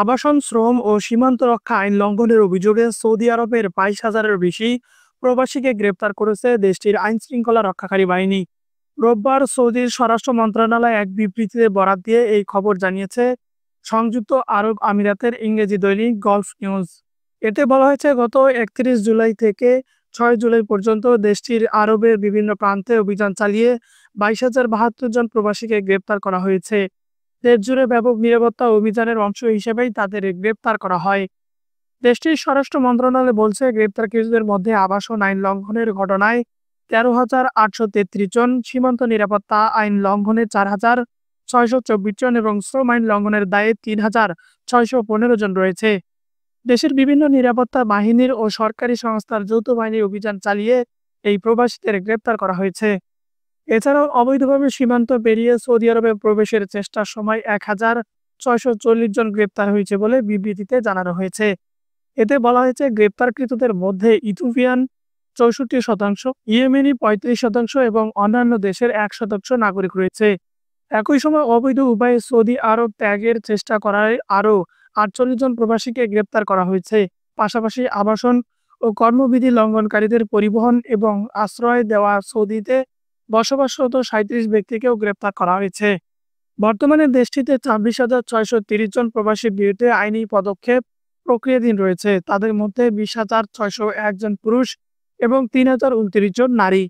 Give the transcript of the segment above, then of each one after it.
আবাসন, শ্রম ও সীমান্ত রক্ষা আইন লঙ্ঘনের অভিযোগে সৌদি আরবের 22,000-এর বেশি প্রবাসীকে গ্রেপ্তার করেছে দেশটির আইন শৃঙ্খলা রক্ষাকারী বাহিনী। রোববার সৌদির স্বরাষ্ট্র মন্ত্রণালয় এক বিবৃতিতে বরাত দিয়ে এই খবর জানিয়েছে সংযুক্ত আরব আমিরাতের ইংরেজি দৈনিক গলফ নিউজ। এতে বলা হয়েছে, গত 31 জুলাই থেকে 6 জুলাই পর্যন্ত দেশটির আরবের বিভিন্ন প্রান্তে অভিযান চালিয়ে 22,072 জন প্রবাসীকে গ্রেপ্তার করা হয়েছে। দেশ জুড়ে ব্যাপক নিরাপত্তা অভিযানের অংশ হিসেবেই তাদের গ্রেপ্তার করা হয়। দেশটির স্বরাষ্ট্র মন্ত্রণালয় বলছে, গ্রেপ্তারকৃতদের মধ্যে আবাসন আইন লঙ্ঘনের ঘটনায় 13,833 জন, সীমান্ত নিরাপত্তা আইন লঙ্ঘনে 4,624 জন এবং শ্রম আইন লঙ্ঘনের দায়ে 3,615 জন রয়েছে। দেশের বিভিন্ন নিরাপত্তা বাহিনীর ও সরকারি সংস্থার যৌথ বাহিনী অভিযান চালিয়ে এই প্রবাসীদের গ্রেপ্তার করা হয়েছে। এছাড়াও অবৈধভাবে সীমান্ত পেরিয়ে সৌদি আরবে প্রবেশের চেষ্টার সময় 1,640 জন গ্রেপ্তার হয়েছে বলে বিবৃতিতে জানানো হয়েছে। এতে বলা হয়েছে, গ্রেপ্তারকৃতদের মধ্যে ইথিওপিয়ান 64%, ইয়েমেনি 35% এবং অন্যান্য দেশের 1% নাগরিক রয়েছে। একই সময় অবৈধ উপায়ে সৌদি আরব ত্যাগের চেষ্টা করায় আরও 48 জন প্রবাসীকে গ্রেপ্তার করা হয়েছে। পাশাপাশি আবাসন ও কর্মবিধি লঙ্ঘনকারীদের পরিবহন এবং আশ্রয় দেওয়া সৌদিতে বসবাসরত 37 ব্যক্তিকেও গ্রেপ্তার করা হয়েছে। বর্তমানে দেশটিতে 26,630 জন প্রবাসীর বিরুদ্ধে আইনি পদক্ষেপ প্রক্রিয়াধীন রয়েছে। তাদের মধ্যে 20,601 জন পুরুষ এবং 3,029 জন নারী।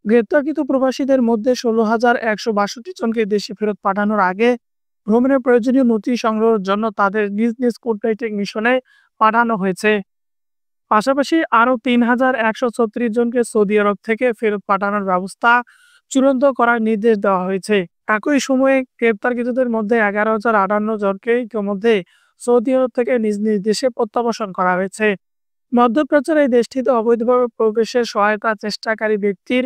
গ্রেপ্তারকৃত প্রবাসীদের মধ্যে 16,162 জনকে দেশে ফেরত পাঠানোর আগে ভ্রমণের প্রয়োজনীয় নথি সংগ্রহের জন্য তাদের নিজ নিজ কূটনৈতিক মিশনে পাঠানো হয়েছে। পাশাপাশি আরও 3,136 জনকে সৌদি আরব থেকে ফেরত পাঠানোর ব্যবস্থা চূড়ান্ত করার নির্দেশ দেওয়া হয়েছে। একই সময়ে গ্রেপ্তারকৃতদের মধ্যে 11,058 জনকে ইতিমধ্যে সৌদি আরব থেকে নিজ নিজ দেশে প্রত্যাবাসন করা হয়েছে। মধ্যপ্রাচ্যের এই দেশটিতে অবৈধভাবে প্রবেশের সহায়তা চেষ্টাকারী ব্যক্তির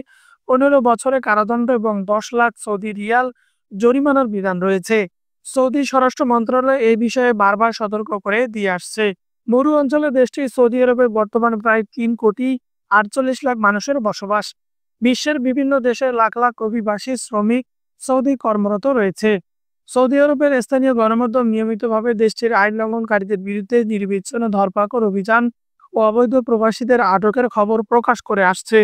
15 বছরের কারাদণ্ড এবং 10 লাখ সৌদি রিয়াল জরিমানার বিধান রয়েছে। সৌদি স্বরাষ্ট্র মন্ত্রণালয় এই বিষয়ে বারবার সতর্ক করে দিয়ে আসছে। মরু অঞ্চলে দেশটি সৌদি আরবে বর্তমানে প্রায় 3,48 লাখ মানুষের বসবাস। বিশ্বের বিভিন্ন দেশের লাখ লাখ অভিবাসী শ্রমিক সৌদি কর্মরত রয়েছে। সৌদি আরবের স্থানীয় গণমাধ্যম নিয়মিতভাবে দেশটির আইন লঙ্ঘনকারীদের বিরুদ্ধে নির্বিচ্ছিন্ন ধরপাকড় অভিযান ও অবৈধ প্রবাসীদের আটকের খবর প্রকাশ করে আসছে।